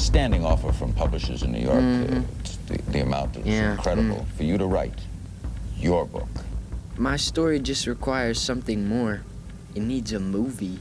standing offer from publishers in New York. The amount is incredible. For you to write your book. My story just requires something more. It needs a movie.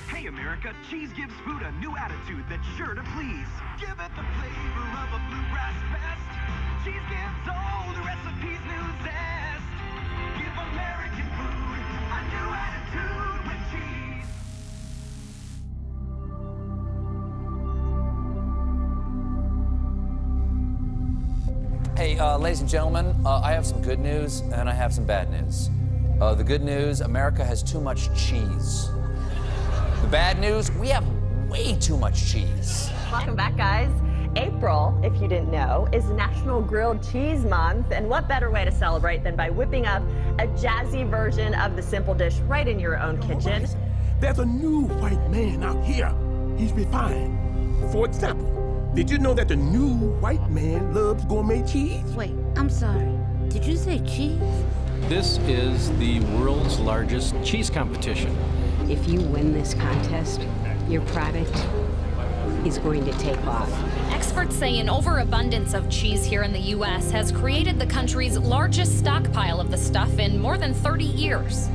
Hey America, cheese gives food a new attitude that's sure to please. Give it the flavor of a bluegrass fest. Cheese gives all the recipes new zest. Give American food a new attitude with cheese. Hey, ladies and gentlemen, I have some good news and I have some bad news. The good news, America has too much cheese. The bad news, we have way too much cheese. Welcome back, guys. April, if you didn't know, is National Grilled Cheese Month, and what better way to celebrate than by whipping up a jazzy version of the simple dish right in your own kitchen. There's a new white man out here. He's refined. For example, did you know that the new white man loves gourmet cheese? Wait, I'm sorry. Did you say cheese? This is the world's largest cheese competition. If you win this contest, your product is going to take off. Experts say an overabundance of cheese here in the U.S. has created the country's largest stockpile of the stuff in more than 30 years.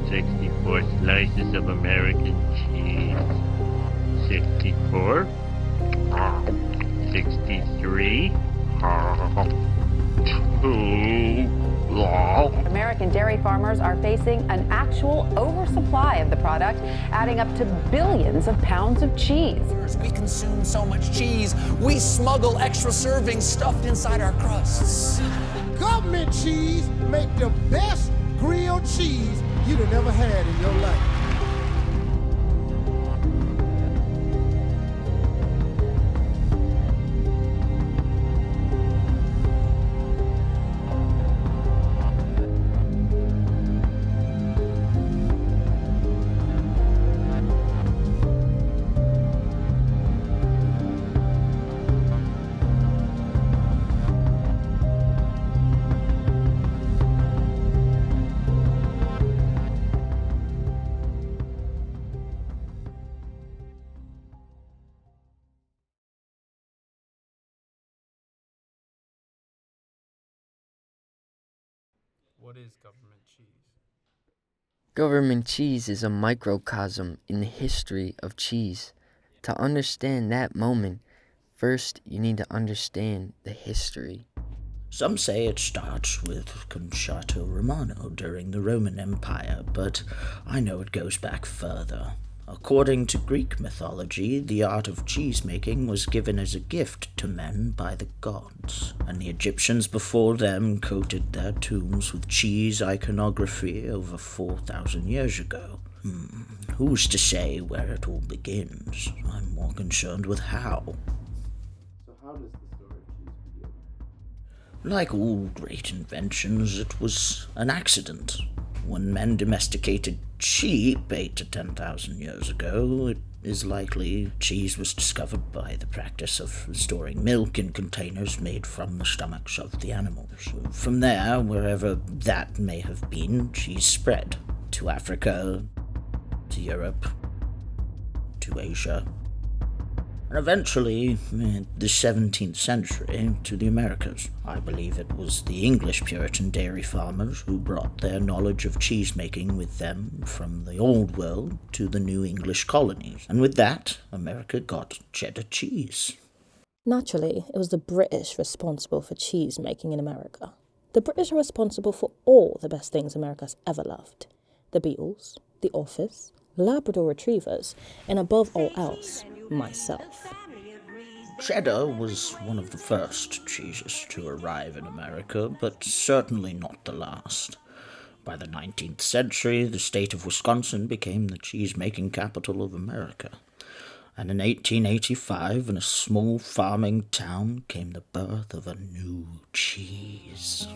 64 slices of American cheese. 64. 63. 2. American dairy farmers are facing an actual oversupply of the product, adding up to billions of pounds of cheese. We consume so much cheese, we smuggle extra servings stuffed inside our crusts. Government cheese make the best grilled cheese you'd have never had in your life. What is government cheese? Government cheese is a microcosm in the history of cheese. To understand that moment, first you need to understand the history. Some say it starts with Concerto Romano during the Roman Empire, but I know it goes back further. According to Greek mythology, the art of cheese-making was given as a gift to men by the gods, and the Egyptians before them coated their tombs with cheese iconography over 4,000 years ago. Who's to say where it all begins? I'm more concerned with how. So how does the story of cheese begin? Like all great inventions, it was an accident. When men domesticated sheep 8 to 10,000 years ago, it is likely cheese was discovered by the practice of storing milk in containers made from the stomachs of the animals. From there, wherever that may have been, cheese spread to Africa, to Europe, to Asia, and eventually, in the 17th century, to the Americas. I believe it was the English Puritan dairy farmers who brought their knowledge of cheese-making with them from the Old World to the new English colonies. And with that, America got cheddar cheese. Naturally, it was the British responsible for cheese-making in America. The British are responsible for all the best things America's ever loved. The Beatles, The Office, Labrador Retrievers, and above all else, myself. Cheddar was one of the first cheeses to arrive in America, but certainly not the last. By the 19th century, the state of Wisconsin became the cheese-making capital of America. And in 1885, in a small farming town, came the birth of a new cheese.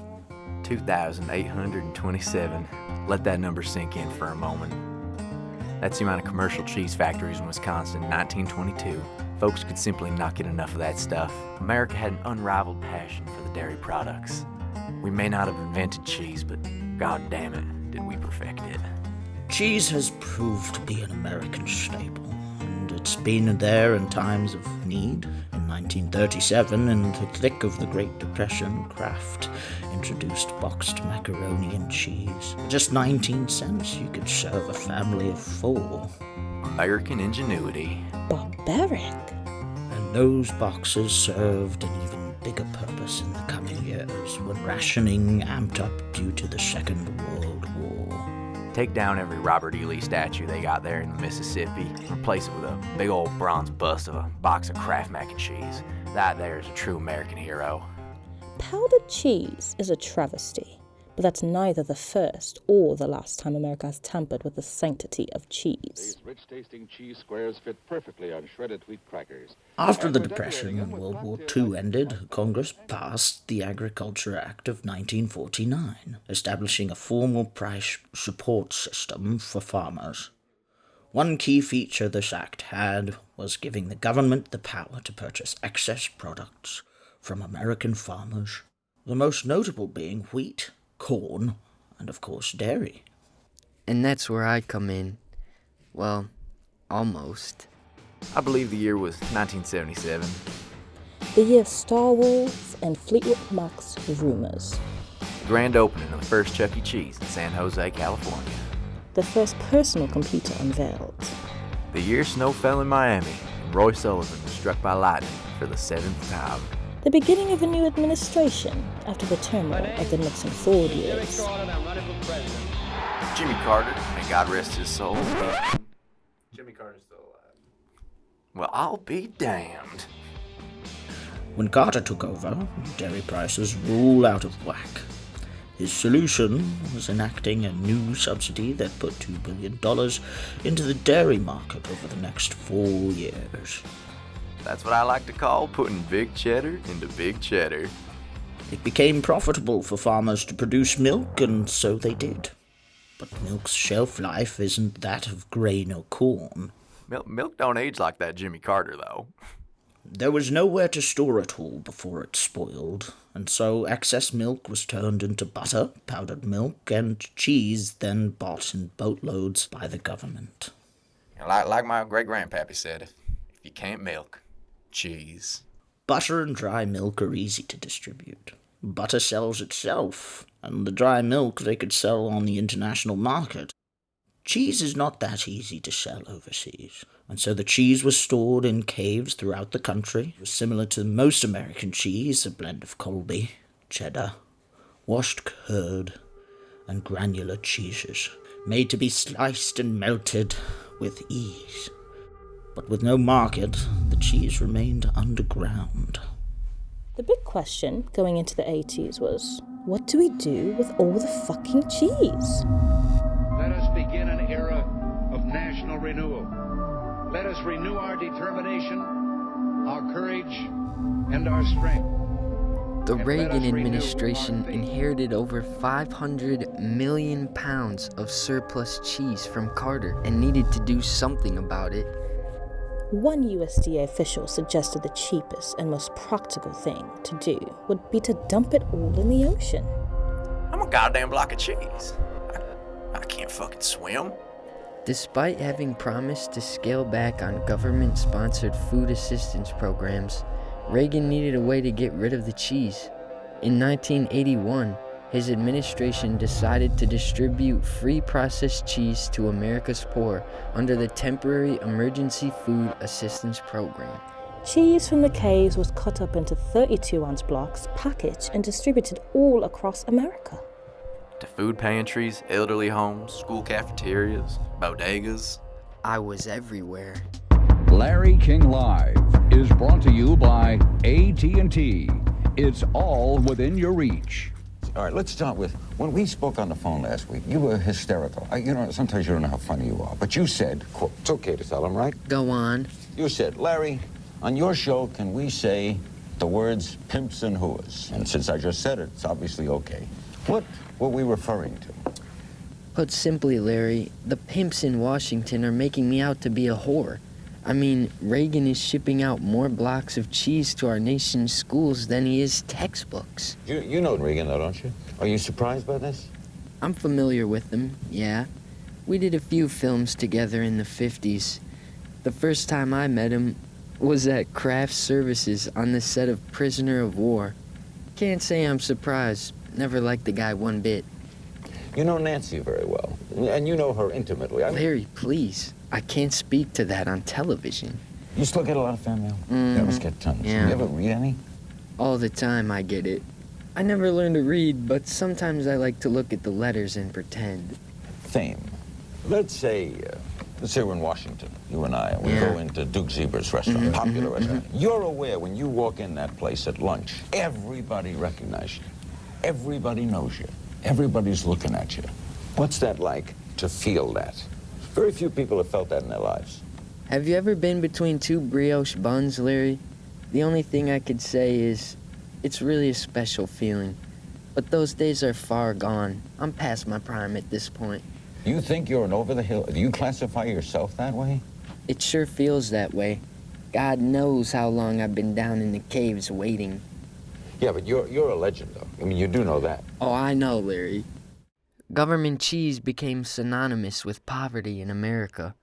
2,827. Let that number sink in for a moment. That's the amount of commercial cheese factories in Wisconsin in 1922. Folks could simply not get enough of that stuff. America had an unrivaled passion for the dairy products. We may not have invented cheese, but god damn it, did we perfect it. Cheese has proved to be an American staple, and it It's been there in times of need. In 1937, in the thick of the Great Depression, Kraft introduced boxed macaroni and cheese. For just 19 cents, you could serve a family of 4. American ingenuity. Barbaric. And those boxes served an even bigger purpose in the coming years when rationing amped up due to the Second World War. Take down every Robert E. Lee statue they got there in the Mississippi, replace it with a big old bronze bust of a box of Kraft mac and cheese. That there is a true American hero. Powdered cheese is a travesty, but that's neither the first or the last time America has tampered with the sanctity of cheese. These rich-tasting cheese squares fit perfectly on shredded wheat crackers. After the Depression and World War II ended, Congress passed the Agriculture Act of 1949, establishing a formal price support system for farmers. One key feature this act had was giving the government the power to purchase excess products from American farmers, the most notable being wheat, corn, and of course dairy. And that's where I come in. Well, almost. I believe the year was 1977. The year of Star Wars and Fleetwood Mac's rumors. Grand opening of the first Chuck E. Cheese in San Jose, California. The first personal computer unveiled. The year snow fell in Miami, and Roy Sullivan was struck by lightning for the 7th time. The beginning of a new administration after the turmoil of the Nixon-Ford years. Jimmy Carter, may God rest his soul. Jimmy Carter's still alive. Well, I'll be damned. When Carter took over, dairy prices were all out of whack. His solution was enacting a new subsidy that put $2 billion into the dairy market over the next 4 years. That's what I like to call putting big cheddar into big cheddar. It became profitable for farmers to produce milk, and so they did. But milk's shelf life isn't that of grain or corn. Milk don't age like that Jimmy Carter, though. There was nowhere to store it all before it spoiled, and so excess milk was turned into butter, powdered milk, and cheese, then bought in boatloads by the government. Like my great-grandpappy said, if you can't milk, cheese. Butter and dry milk are easy to distribute. Butter sells itself, and the dry milk they could sell on the international market. Cheese is not that easy to sell overseas, and so the cheese was stored in caves throughout the country. It was similar to most American cheese, a blend of Colby, cheddar, washed curd, and granular cheeses, made to be sliced and melted with ease. But with no market, the cheese remained underground. The big question going into the 80s was, what do we do with all the fucking cheese? Let us begin an era of national renewal. Let us renew our determination, our courage, and our strength. The Reagan administration inherited over 500 million pounds of surplus cheese from Carter and needed to do something about it. One USDA official suggested the cheapest and most practical thing to do would be to dump it all in the ocean. I'm a goddamn block of cheese. I can't fucking swim. Despite having promised to scale back on government-sponsored food assistance programs, Reagan needed a way to get rid of the cheese. In 1981, his administration decided to distribute free processed cheese to America's poor under the Temporary Emergency Food Assistance Program. Cheese from the caves was cut up into 32-ounce blocks, packaged, and distributed all across America. To food pantries, elderly homes, school cafeterias, bodegas. I was everywhere. Larry King Live is brought to you by AT&T. It's all within your reach. All right, let's start with, when we spoke on the phone last week, you were hysterical. Sometimes you don't know how funny you are, but you said, quote, it's okay to tell them, right? Go on. You said, Larry, on your show, can we say the words pimps and whores? And since I just said it, it's obviously okay. What were we referring to? Put simply, Larry, the pimps in Washington are making me out to be a whore. I mean, Reagan is shipping out more blocks of cheese to our nation's schools than he is textbooks. You know Reagan, though, don't you? Are you surprised by this? I'm familiar with him, yeah. We did a few films together in the 50s. The first time I met him was at craft services on the set of Prisoner of War. Can't say I'm surprised. Never liked the guy one bit. You know Nancy very well, and you know her intimately. Larry, please. I can't speak to that on television. You still get a lot of fan mail? You must get tons. Yeah. You ever read any? All the time I get it. I never learned to read, but sometimes I like to look at the letters and pretend. Fame. Let's say we're in Washington, you and I, and we go into Duke Zeber's restaurant, popular restaurant. You're aware when you walk in that place at lunch, everybody recognizes you. Everybody knows you. Everybody's looking at you. What's that like to feel that? Very few people have felt that in their lives. Have you ever been between two brioche buns, Larry? The only thing I could say is it's really a special feeling. But those days are far gone. I'm past my prime at this point. You think you're an over-the-hill? Do you classify yourself that way? It sure feels that way. God knows how long I've been down in the caves waiting. Yeah, but you're a legend, though. I mean, you do know that. Oh, I know, Larry. Government cheese became synonymous with poverty in America.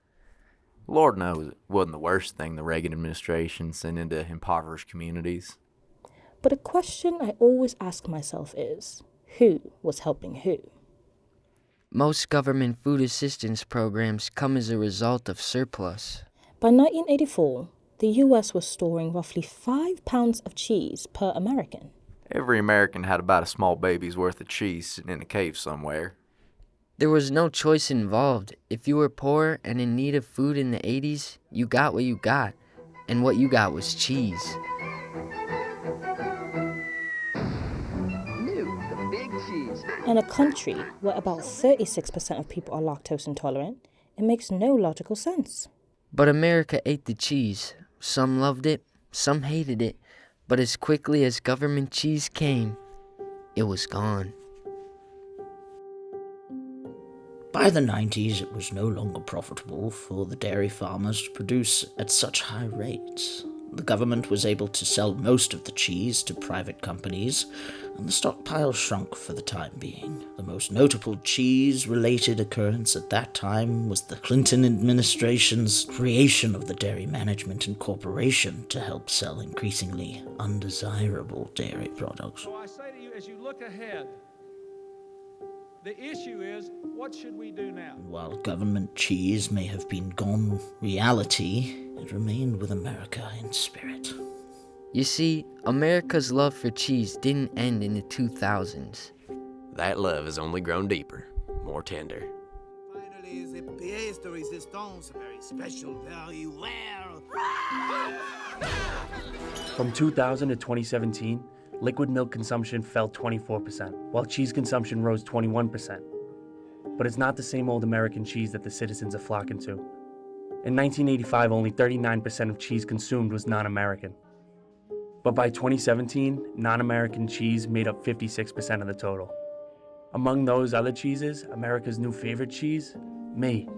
Lord knows it wasn't the worst thing the Reagan administration sent into impoverished communities. But a question I always ask myself is, who was helping who? Most government food assistance programs come as a result of surplus. By 1984, the US was storing roughly 5 pounds of cheese per American. Every American had about a small baby's worth of cheese sitting in a cave somewhere. There was no choice involved. If you were poor and in need of food in the 80s, you got what you got. And what you got was cheese. The big cheese. In a country where about 36% of people are lactose intolerant, it makes no logical sense. But America ate the cheese. Some loved it, some hated it. But as quickly as government cheese came, it was gone. By the 90s, it was no longer profitable for the dairy farmers to produce at such high rates. The government was able to sell most of the cheese to private companies, and the stockpile shrunk for the time being. The most notable cheese-related occurrence at that time was the Clinton administration's creation of the Dairy Management Incorporation to help sell increasingly undesirable dairy products. So I say to you, as you look ahead, the issue is, what should we do now? While government cheese may have been gone reality, it remained with America in spirit. You see, America's love for cheese didn't end in the 2000s. That love has only grown deeper, more tender. Finally, the pièce de résistance, a very special, very rare. From 2000 to 2017, liquid milk consumption fell 24%, while cheese consumption rose 21%. But it's not the same old American cheese that the citizens are flocking to. In 1985, only 39% of cheese consumed was non-American. But by 2017, non-American cheese made up 56% of the total. Among those other cheeses, America's new favorite cheese, me.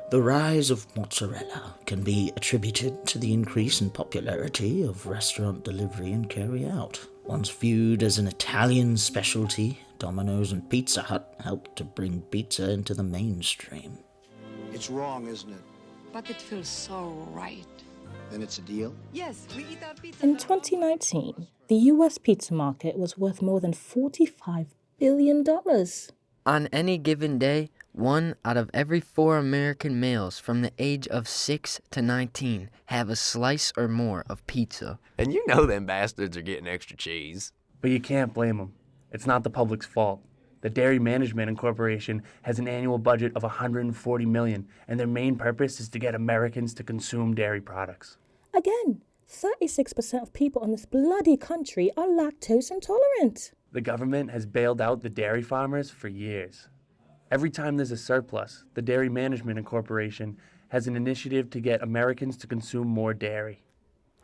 The rise of mozzarella can be attributed to the increase in popularity of restaurant delivery and carry-out. Once viewed as an Italian specialty, Domino's and Pizza Hut helped to bring pizza into the mainstream. It's wrong, isn't it? But it feels so right. Then it's a deal? Yes, we eat our pizza. In 2019, the US pizza market was worth more than $45 billion. On any given day, 1 out of every 4 American males from the age of 6 to 19 have a slice or more of pizza. And you know them bastards are getting extra cheese. But you can't blame them. It's not the public's fault. The Dairy Management Incorporation has an annual budget of $140 million, and their main purpose is to get Americans to consume dairy products. Again, 36% of people in this bloody country are lactose intolerant. The government has bailed out the dairy farmers for years. Every time there's a surplus, the Dairy Management Incorporation has an initiative to get Americans to consume more dairy.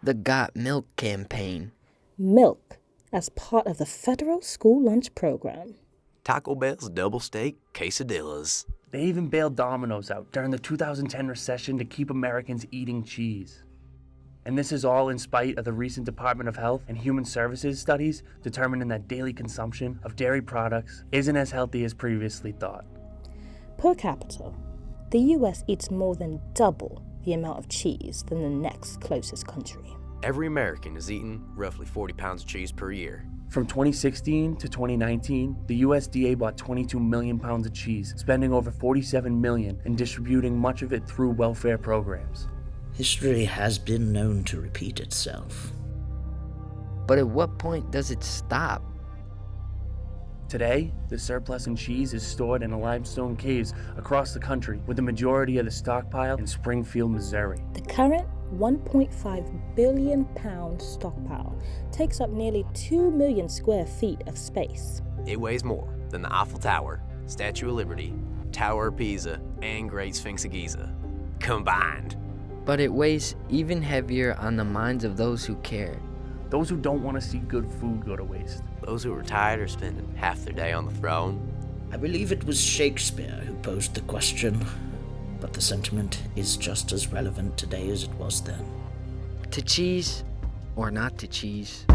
The Got Milk campaign. Milk as part of the federal school lunch program. Taco Bell's double steak quesadillas. They even bailed Domino's out during the 2010 recession to keep Americans eating cheese. And this is all in spite of the recent Department of Health and Human Services studies determining that daily consumption of dairy products isn't as healthy as previously thought. Per capita, the US eats more than double the amount of cheese than the next closest country. Every American is eating roughly 40 pounds of cheese per year. From 2016 to 2019, the USDA bought 22 million pounds of cheese, spending over 47 million and distributing much of it through welfare programs. History has been known to repeat itself. But at what point does it stop? Today, the surplus in cheese is stored in limestone caves across the country, with the majority of the stockpile in Springfield, Missouri. The current 1.5 billion pound stockpile takes up nearly 2 million square feet of space. It weighs more than the Eiffel Tower, Statue of Liberty, Tower of Pisa, and Great Sphinx of Giza combined. But it weighs even heavier on the minds of those who care. Those who don't want to see good food go to waste. Those who are tired are spending half their day on the throne. I believe it was Shakespeare who posed the question, but the sentiment is just as relevant today as it was then. To cheese or not to cheese?